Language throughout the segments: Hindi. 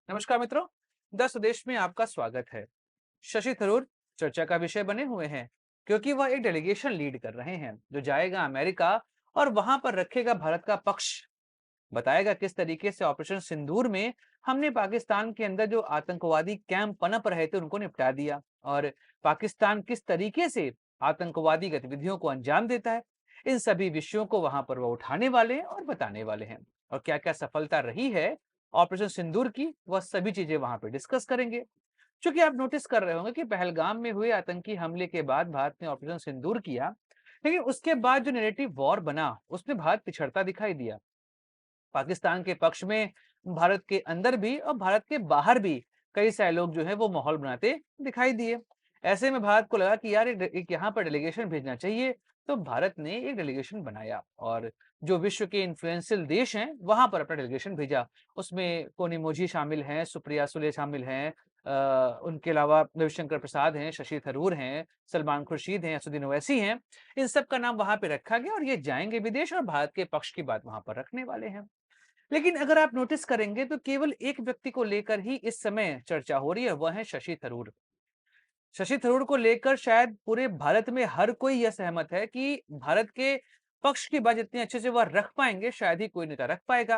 नमस्कार मित्रों। 10 स्वदेश में आपका स्वागत है। शशि थरूर चर्चा का विषय बने हुए हैं क्योंकि वह एक डेलीगेशन लीड कर रहे हैं जो जाएगा अमेरिका और वहां पर रखेगा भारत का पक्ष। बताएगा किस तरीके से ऑपरेशन सिंदूर में हमने पाकिस्तान के अंदर जो आतंकवादी कैंप पनप रहे थे उनको निपटा दिया और पाकिस्तान किस तरीके से आतंकवादी गतिविधियों को अंजाम देता है। इन सभी विषयों को वहां पर वो उठाने वाले हैं और बताने वाले हैं। और क्या क्या सफलता रही है ऑपरेशन सिंदूर की, वह सभी चीजें वहां पर डिस्कस करेंगे। क्योंकि आप नोटिस कर रहे होंगे कि पहलगाम में हुए आतंकी हमले के बाद भारत ने ऑपरेशन सिंदूर किया, लेकिन उसके बाद जो नैरेटिव वॉर बना उसमें भारत पिछड़ता दिखाई दिया। पाकिस्तान के पक्ष में भारत के अंदर भी और भारत के बाहर भी कई सारे लोग जो है वो माहौल बनाते दिखाई दिए। ऐसे में भारत को लगा कि यार एक यहाँ पर डेलीगेशन भेजना चाहिए। तो भारत ने एक डेलीगेशन बनाया और जो विश्व के इन्फ्लुएंशियल देश हैं वहां पर अपना डेलीगेशन भेजा। उसमें कोनिमोझी शामिल हैं, सुप्रिया सुले शामिल हैं, उनके अलावा रविशंकर प्रसाद हैं, शशि थरूर हैं, सलमान खुर्शीद हैं, असुद्दीन ओवैसी हैं। इन सब का नाम वहां पे रखा गया और ये जाएंगे विदेश और भारत के पक्ष की बात वहां पर रखने वाले हैं। लेकिन अगर आप नोटिस करेंगे तो केवल एक व्यक्ति को लेकर ही इस समय चर्चा हो रही है, वह है शशि थरूर। शशि थरूर को लेकर शायद पूरे भारत में हर कोई यह सहमत है कि भारत के पक्ष की बात जितनी अच्छे से वह रख पाएंगे शायद ही कोई नेता रख पाएगा।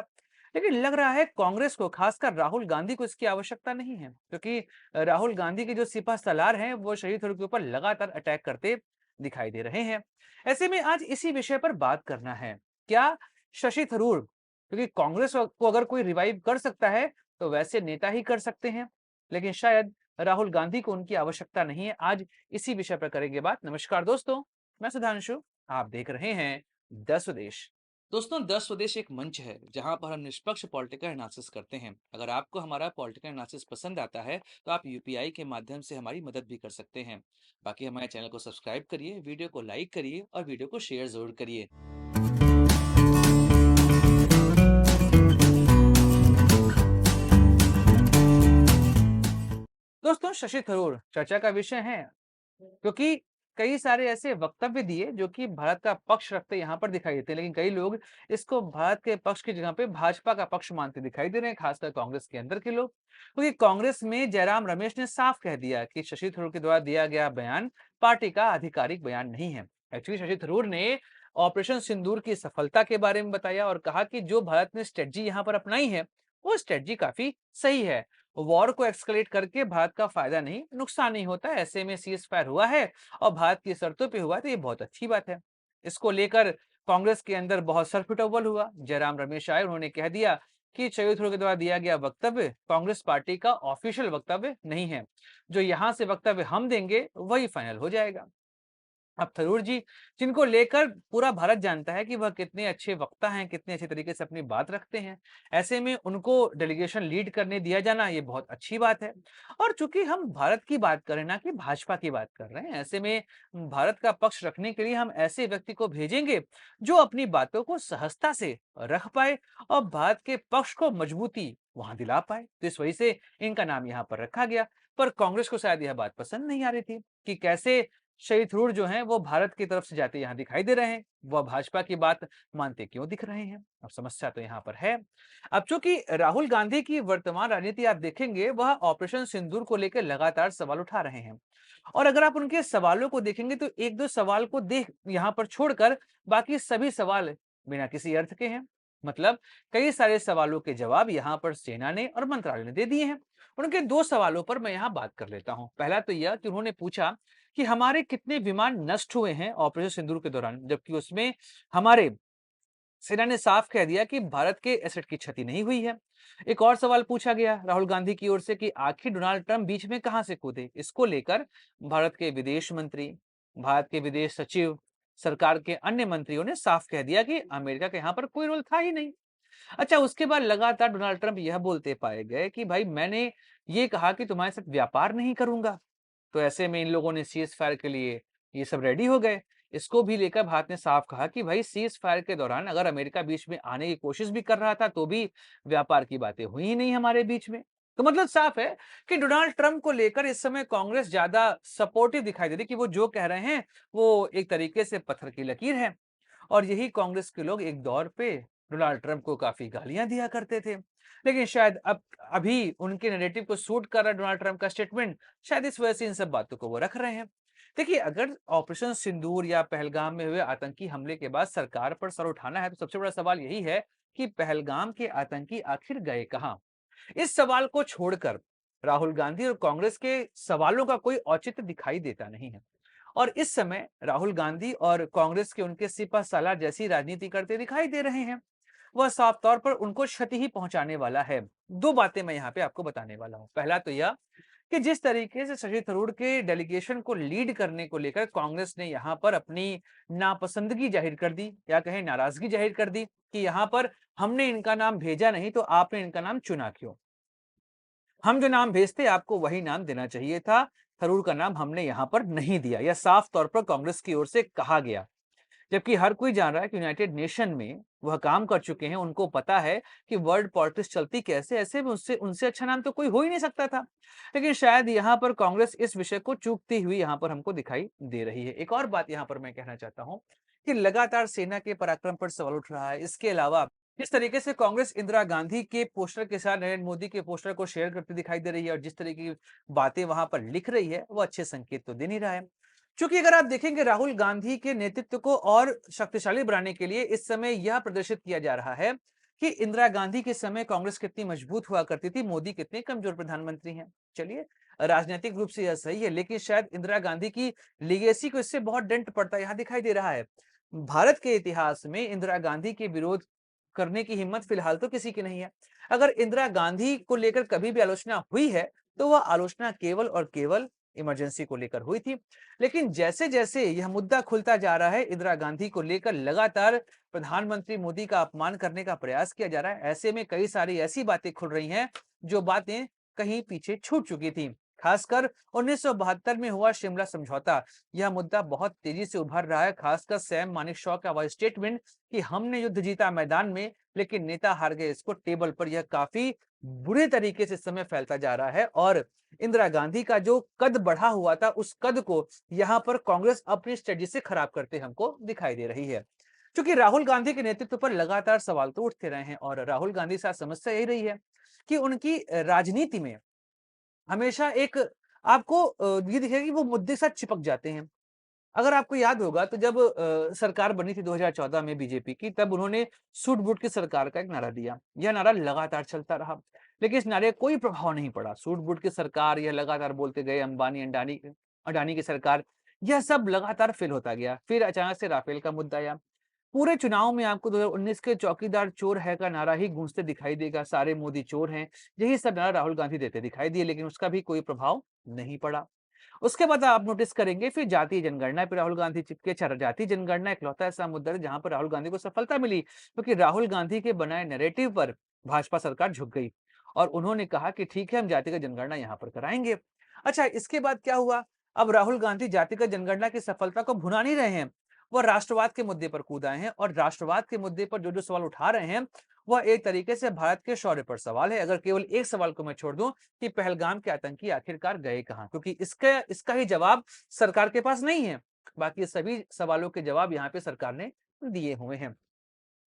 लेकिन लग रहा है कांग्रेस को, खासकर राहुल गांधी को इसकी आवश्यकता नहीं है, क्योंकि राहुल गांधी के जो सिपह सलार हैं वो शशि थरूर के ऊपर लगातार अटैक करते दिखाई दे रहे हैं। ऐसे में आज इसी विषय पर बात करना है। क्या शशि थरूर, क्योंकि कांग्रेस को अगर कोई रिवाइव कर सकता है तो वैसे नेता ही कर सकते हैं, लेकिन शायद राहुल गांधी को उनकी आवश्यकता नहीं है। आज इसी विषय पर करेंगे बात। नमस्कार दोस्तों, मैं सुधांशु, आप देख रहे हैं 10 स्वदेश। दोस्तों, 10 स्वदेश एक मंच है जहां पर हम निष्पक्ष पॉलिटिकल एनालिसिस करते हैं। अगर आपको हमारा पॉलिटिकल एनालिसिस पसंद आता है तो आप यूपीआई के माध्यम से हमारी मदद भी कर सकते हैं। बाकी हमारे चैनल को सब्सक्राइब करिए, वीडियो को लाइक करिए और वीडियो को शेयर जरूर करिए। दोस्तों, शशि थरूर चर्चा का विषय है क्योंकि कई सारे ऐसे वक्तव्य दिए जो कि भारत का पक्ष रखते यहाँ पर दिखाई देते हैं, लेकिन कई लोग इसको भारत के पक्ष की जगह पे भाजपा का पक्ष मानते दिखाई दे रहे हैं, खासकर कांग्रेस के अंदर के लोग। क्योंकि कांग्रेस में जयराम रमेश ने साफ कह दिया कि शशि थरूर के द्वारा दिया गया बयान पार्टी का आधिकारिक बयान नहीं है। एक्चुअली शशि थरूर ने ऑपरेशन सिंदूर की सफलता के बारे में बताया और कहा कि जो भारत ने स्ट्रेटजी यहाँ पर अपनाई है वो स्ट्रेटजी काफी सही है। वॉर को एक्सकलेट करके भारत का फायदा नहीं, नुकसान नहीं होता। ऐसे में सीज फायर हुआ है और भारत की शर्तों पे हुआ, तो ये बहुत अच्छी बात है। इसको लेकर कांग्रेस के अंदर बहुत सरपिटौल हुआ। जयराम रमेश आए, उन्होंने कह दिया कि शरद थरूर के द्वारा दिया गया वक्तव्य कांग्रेस पार्टी का ऑफिशियल वक्तव्य नहीं है। जो यहां से वक्तव्य हम देंगे वही फाइनल हो जाएगा। अब थरूर जी, जिनको लेकर पूरा भारत जानता है कि वह कितने अच्छे वक्ता हैं, कितने अच्छे तरीके से अपनी बात रखते हैं, ऐसे में उनको डेलीगेशन लीड करने दिया जाना ये बहुत अच्छी बात है। और चूंकि हम भारत की बात कर रहे हैं ना कि भाजपा की बात कर रहे हैं, ऐसे में भारत का पक्ष रखने के लिए हम ऐसे व्यक्ति को भेजेंगे जो अपनी बातों को सहजता से रख पाए और भारत के पक्ष को मजबूती वहां दिला पाए। तो इस वजह से इनका नाम यहाँ पर रखा गया। पर कांग्रेस को शायद यह बात पसंद नहीं आ रही थी कि कैसे शही थरूर जो हैं वो भारत की तरफ से जाते यहाँ दिखाई दे रहे हैं, वह भाजपा की बात मानते क्यों दिख रहे हैं। अब समस्या तो यहाँ पर है। अब चूंकि राहुल गांधी की वर्तमान राजनीति आप देखेंगे, वह ऑपरेशन सिंदूर को लेकर लगातार सवाल उठा रहे हैं। और अगर आप उनके सवालों को देखेंगे तो एक दो सवाल को देख यहाँ पर छोड़कर बाकी सभी सवाल बिना किसी अर्थ के हैं। मतलब कई सारे सवालों के जवाब यहाँ पर सेना ने और मंत्रालय ने दे दिए हैं। उनके दो सवालों पर मैं यहाँ बात कर लेता हूं। पहला तो यह कि उन्होंने पूछा कि हमारे कितने विमान नष्ट हुए हैं ऑपरेशन सिंदूर के दौरान, जबकि उसमें हमारे सेना ने साफ कह दिया कि भारत के एसेट की क्षति नहीं हुई है। एक और सवाल पूछा गया राहुल गांधी की ओर से कि आखिर डोनाल्ड ट्रंप बीच में कहां से कूदे। इसको लेकर भारत के विदेश मंत्री, भारत के विदेश सचिव, सरकार के अन्य मंत्रियों ने साफ कह दिया कि अमेरिका के यहाँ पर कोई रोल था ही नहीं। अच्छा, उसके बाद लगातार डोनाल्ड ट्रंप यह बोलते पाए गए कि भाई मैंने ये कहा कि तुम्हारे साथ व्यापार नहीं करूंगा। तो ऐसे में इन लोगों ने सीज फायर के लिए ये सब रेडी हो गए। इसको भी लेकर भारत ने साफ कहा कि भाई सीज फायर के दौरान अगर अमेरिका बीच में आने की कोशिश भी कर रहा था तो भी व्यापार की बातें हुई ही नहीं हमारे बीच में। तो मतलब साफ है कि डोनाल्ड ट्रंप को लेकर इस समय कांग्रेस ज्यादा सपोर्टिव दिखाई दे रही, कि वो जो कह रहे हैं वो एक तरीके से पत्थर की लकीर है। और यही कांग्रेस के लोग एक दौर पे डोनाल्ड ट्रंप को काफ़ी गालियाँ दिया करते थे। लेकिन शायद अब अभी उनके नैरेटिव को सूट कर रहा है डोनाल्ड ट्रंप का स्टेटमेंट, शायद इस वजह से इन सब बातों को वो रख रहे हैं। देखिए, अगर ऑपरेशन सिंदूर या पहलगाम में हुए आतंकी हमले के बाद सरकार पर सर उठाना है, तो सबसे बड़ा सवाल यही है कि पहलगाम के आतंकी आखिर गए कहाँ? इस सवाल को छोड़कर राहुल गांधी और कांग्रेस के सवालों का कोई औचित्य दिखाई देता नहीं है। और इस समय राहुल गांधी और कांग्रेस के उनके सिपह सालार जैसी राजनीति करते दिखाई दे रहे हैं। वह साफ तौर पर उनको क्षति ही पहुंचाने वाला है। दो बातें मैं यहाँ पे आपको बताने वाला हूँ। पहला तो यह कि जिस तरीके से शशि थरूर के डेलीगेशन को लीड करने को लेकर कांग्रेस ने यहाँ पर अपनी नापसंदगी जाहिर कर दी या कहें नाराजगी जाहिर कर दी कि यहाँ पर हमने इनका नाम भेजा नहीं तो आपने इनका नाम चुना क्यों? हम जो नाम भेजते आपको वही नाम देना चाहिए था। थरूर का नाम हमने यहाँ पर नहीं दिया। यह साफ तौर पर कांग्रेस की ओर से कहा गया। जबकि हर कोई जान रहा है कि यूनाइटेड नेशन में वह काम कर चुके हैं, उनको पता है कि वर्ल्ड पॉलिटिक्स चलती कैसे, ऐसे में उससे उनसे अच्छा नाम तो कोई हो ही नहीं सकता था। लेकिन शायद यहाँ पर कांग्रेस इस विषय को चूकती हुई यहाँ पर हमको दिखाई दे रही है। एक और बात यहाँ पर मैं कहना चाहता हूँ कि लगातार सेना के पराक्रम पर सवाल उठ रहा है। इसके अलावा जिस तरीके से कांग्रेस इंदिरा गांधी के पोस्टर के साथ नरेंद्र मोदी के पोस्टर को शेयर करती दिखाई दे रही है और जिस तरीके की बातें वहां पर लिख रही है, वो अच्छे संकेत तो दे नहीं रहा है। चूंकि अगर आप देखेंगे राहुल गांधी के नेतृत्व को और शक्तिशाली बनाने के लिए इस समय यह प्रदर्शित किया जा रहा है कि इंदिरा गांधी के समय कांग्रेस कितनी मजबूत हुआ करती थी, मोदी कितने कमजोर प्रधानमंत्री हैं। चलिए, राजनीतिक रूप से यह सही है, लेकिन शायद इंदिरा गांधी की लीगेसी को इससे बहुत दंड पड़ता यहाँ दिखाई दे रहा है। भारत के इतिहास में इंदिरा गांधी के विरोध करने की हिम्मत फिलहाल तो किसी की नहीं है। अगर इंदिरा गांधी को लेकर कभी भी आलोचना हुई है, तो वह आलोचना केवल और केवल इमरजेंसी को लेकर हुई थी। लेकिन जैसे-जैसे यह मुद्दा खुलता जा रहा है, इंदिरा गांधी को लेकर लगातार प्रधानमंत्री मोदी का अपमान करने का प्रयास किया जा रहा है। ऐसे में कई सारी ऐसी बातें खुल रही हैं, जो बातें कहीं पीछे छूट चुकी थी। खासकर 1972 में हुआ शिमला समझौता, यह मुद्दा बहुत तेजी से उभर रहा है। खासकर सैम मानेकशॉ का वह स्टेटमेंट कि हमने युद्ध जीता मैदान में, लेकिन नेता हार गए इसको टेबल पर, यह काफी बुरे तरीके से इस समय फैलता जा रहा है। और इंदिरा गांधी का जो कद बढ़ा हुआ था, उस कद को यहाँ पर कांग्रेस अपनी स्ट्रेटजी से खराब करते हमको दिखाई दे रही है। क्योंकि राहुल गांधी के नेतृत्व पर लगातार सवाल तो उठते रहे हैं और राहुल गांधी के साथ समस्या यही रही है कि उनकी राजनीति में हमेशा एक आपको ये दिखेगा कि वो मुद्दे के साथ चिपक जाते हैं। अगर आपको याद होगा तो जब सरकार बनी थी 2014 में बीजेपी की, तब उन्होंने सूट-बूट की सरकार का एक नारा दिया। यह नारा लगातार चलता रहा, लेकिन इस नारे का कोई प्रभाव नहीं पड़ा। सूट-बूट की सरकार, यह लगातार बोलते गए, अंबानी, अंडानी अडानी की सरकार, यह सब लगातार फेल होता गया। फिर अचानक से राफेल का मुद्दा आया। पूरे चुनाव में आपको 2019 के चौकीदार चोर है का नारा ही गूंजते दिखाई देगा, सारे मोदी चोर हैं। यही सब नारा राहुल गांधी देते दिखाई दिए, लेकिन उसका भी कोई प्रभाव नहीं पड़ा। उसके बाद आप नोटिस करेंगे फिर जातीय जनगणना पे राहुल गांधी चिपके। जातीय जनगणना इकलौता ऐसा मुद्दा है जहां पर राहुल गांधी को सफलता मिली, क्योंकि राहुल गांधी के बनाए नैरेटिव पर भाजपा सरकार झुक गई और उन्होंने कहा कि ठीक है, हम जातिगत जनगणना यहाँ पर कराएंगे। अच्छा, इसके बाद क्या हुआ? अब राहुल गांधी जातिगत जनगणना की सफलता को भुना नहीं रहे हैं, वह राष्ट्रवाद के मुद्दे पर कूद आए हैं और राष्ट्रवाद के मुद्दे पर जो जो सवाल उठा रहे हैं, वह एक तरीके से भारत के शौर्य पर सवाल है। अगर केवल एक सवाल को मैं छोड़ दूं कि पहलगाम के आतंकी आखिरकार गए कहां, क्योंकि इसका ही जवाब सरकार के पास नहीं है। बाकी सभी सवालों के जवाब यहाँ पे सरकार ने दिए हुए हैं।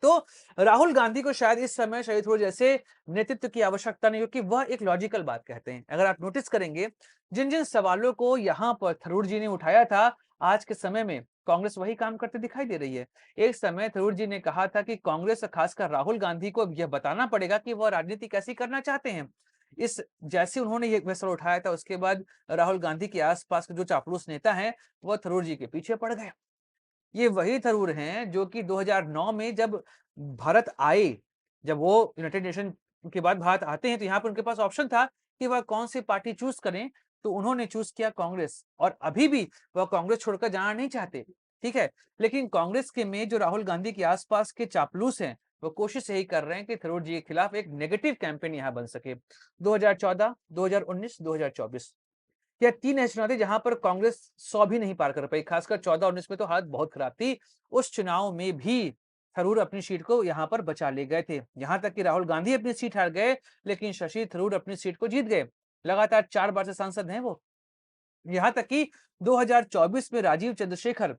तो राहुल गांधी को शायद इस समय शहीद थरूर जैसे नेतृत्व की आवश्यकता नहीं, क्योंकि वह एक लॉजिकल बात कहते हैं। अगर आप नोटिस करेंगे, जिन जिन सवालों को यहाँ पर थरूर जी ने उठाया था, आज के समय में कांग्रेस वही काम करते दिखाई दे रही है। एक समय थरूर जी ने कहा था कि कांग्रेस, खासकर राहुल गांधी को यह बताना पड़ेगा कि वह राजनीति कैसी करना चाहते हैं। इस जैसे उन्होंने ये फैसला उठाया था, उसके बाद राहुल गांधी के आसपास के जो चापलूस नेता हैं, वह थरूर जी के पीछे पड़ गए। ये वही थरूर हैं जो कि 2009 में जब भारत आए, जब वो यूनाइटेड नेशन के बाद भारत आते हैं, तो यहाँ पर उनके पास ऑप्शन था कि वह कौन सी पार्टी चूज़ करें, तो उन्होंने चूज़ किया कांग्रेस और अभी भी वह कांग्रेस छोड़कर जाना नहीं चाहते, ठीक है? लेकिन कांग्रेस के में जो राहुल गांधी के आस-पास के चापलूस हैं, वो कोशिश यही कर रहे हैं कि थरूर जी के खिलाफ एक नेगेटिव कैंपेन यहाँ बन सके। 2014, 2019, 2024 या 3 ऐसे चुनाव थे जहां पर कांग्रेस 100 भी नहीं पार कर पाई। खासकर 14-19 में तो हालत बहुत खराब थी। उस चुनाव में भी थरूर अपनी सीट को यहां पर बचा ले गए थे। यहां तक कि राहुल गांधी अपनी सीट हार गए, लेकिन शशि थरूर अपनी सीट को जीत गए। लगातार 4 बार से सांसद हैं वो। यहां तक कि 2024 में राजीव चंद्रशेखर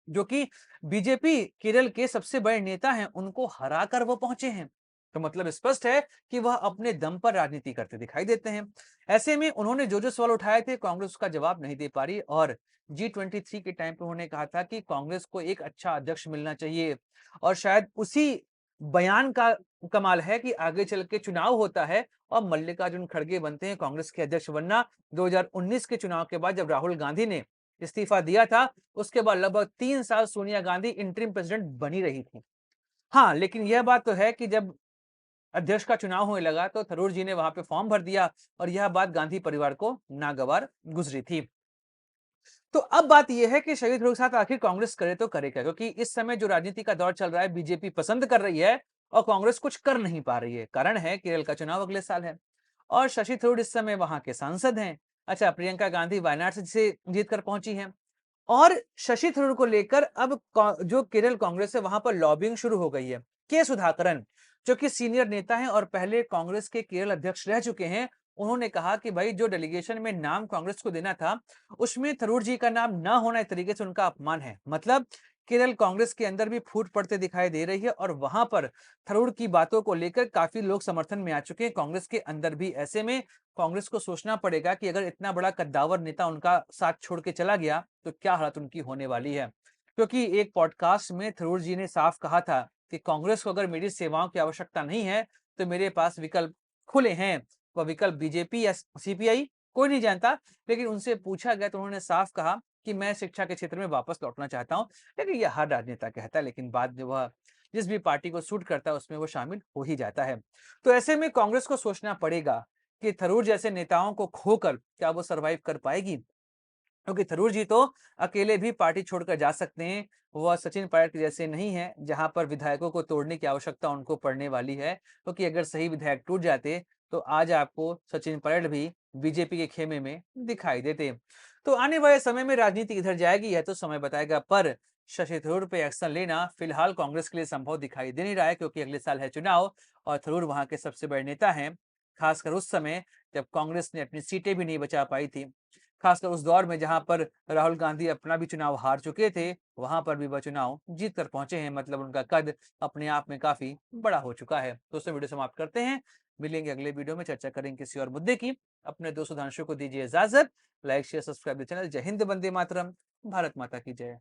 जो कि बीजेपी केरल के सबसे बड़े नेता हैं, उनको हराकर वो पहुंचे हैं। तो मतलब स्पष्ट है कि वह अपने दम पर राजनीति करते दिखाई देते हैं। ऐसे में उन्होंने जो-जो सवाल उठाए थे, कांग्रेस उसका जवाब नहीं दे पा रही और G23 के टाइम पे उन्होंने कहा था कि कांग्रेस को एक अच्छा अध्यक्ष मिलना चाहिए और शायद उसी बयान का कमाल है कि आगे चल के चुनाव होता है और मल्लिकार्जुन खड़गे बनते हैं कांग्रेस के अध्यक्ष, वरना 2019 के चुनाव के बाद जब राहुल गांधी ने इस्तीफा दिया था, उसके बाद लगभग 3 साल सोनिया गांधी इंटरिम प्रेसिडेंट बनी रही थी। हाँ, लेकिन यह बात तो है कि जब अध्यक्ष का चुनाव होने लगा तो थरूर जी ने वहां पे फॉर्म भर दिया और यह बात गांधी परिवार को नागवार गुजरी थी। तो अब बात यह है कि शहीद थरूर के साथ आखिर कांग्रेस करे तो करे क्या? क्योंकि इस समय जो राजनीति का दौर चल रहा है, बीजेपी पसंद कर रही है और कांग्रेस कुछ कर नहीं पा रही है। कारण है केरल का चुनाव अगले साल है और शशि थरूर इस समय वहां के सांसद हैं। अच्छा, प्रियंका गांधी वायनाड से जीत कर पहुंची हैं और शशि थरूर को लेकर अब जो केरल कांग्रेस है वहां पर लॉबिंग शुरू हो गई है। के सुधाकरन, जो कि सीनियर नेता हैं और पहले कांग्रेस के केरल अध्यक्ष रह चुके हैं, उन्होंने कहा कि भाई जो डेलीगेशन में नाम कांग्रेस को देना था, उसमें थरूर जी का नाम ना होना एक तरीके से उनका अपमान है। मतलब केरल कांग्रेस के अंदर भी फूट पड़ते दिखाई दे रही है और वहां पर थरूर की बातों को लेकर काफी लोग समर्थन में आ चुके हैं कांग्रेस के अंदर भी। ऐसे में कांग्रेस को सोचना पड़ेगा कि अगर इतना बड़ा कद्दावर नेता उनका साथ छोड़ के चला गया तो क्या हालत उनकी होने वाली है। क्योंकि एक पॉडकास्ट में थरूर जी ने साफ कहा था कि कांग्रेस को अगर मेरी सेवाओं की आवश्यकता नहीं है तो मेरे पास विकल्प खुले हैं। वह विकल्प बीजेपी या सीपीआई कोई नहीं जानता, लेकिन उनसे पूछा गया तो उन्होंने साफ कहा कि मैं शिक्षा के क्षेत्र में वापस लौटना चाहता हूं। लेकिन यह हर राजनेता कहता है, लेकिन बाद में वह जिस भी पार्टी को सूट करता है उसमें वो शामिल हो ही जाता है। तो ऐसे में कांग्रेस को सोचना पड़ेगा कि थरूर जैसे नेताओं को खोकर क्या वो सरवाइव कर पाएगी? क्योंकि थरूर जी तो अकेले भी पार्टी छोड़कर जा सकते हैं। वह सचिन पायलट के जैसे नहीं है, जहां पर विधायकों को तोड़ने की आवश्यकता उनको पड़ने वाली है। क्योंकि अगर सही विधायक टूट जाते, तो आज आपको सचिन पायलट भी बीजेपी के खेमे में दिखाई देते। तो आने वाले समय में राजनीति किधर जाएगी, यह तो समय बताएगा। पर शशि थरूर पे एक्शन लेना फिलहाल कांग्रेस के लिए संभव दिखाई दे नहीं रहा है, क्योंकि अगले साल है चुनाव और थरूर वहां के सबसे बड़े नेता हैं। खासकर उस समय जब कांग्रेस ने अपनी सीटें भी नहीं बचा पाई थी। खासकर उस दौर में जहां पर राहुल गांधी अपना भी चुनाव हार चुके थे, वहां पर भी वह चुनाव जीत कर पहुंचे हैं। मतलब उनका कद अपने आप में काफी बड़ा हो चुका है। दोस्तों, वीडियो समाप्त करते हैं। मिलेंगे अगले वीडियो में, चर्चा करेंगे किसी और मुद्दे की। अपने दोस्त सुधांशु को दीजिए इजाजत। Like share subscribe channel. जय हिंद, वंदे मातरम, भारत माता की जय।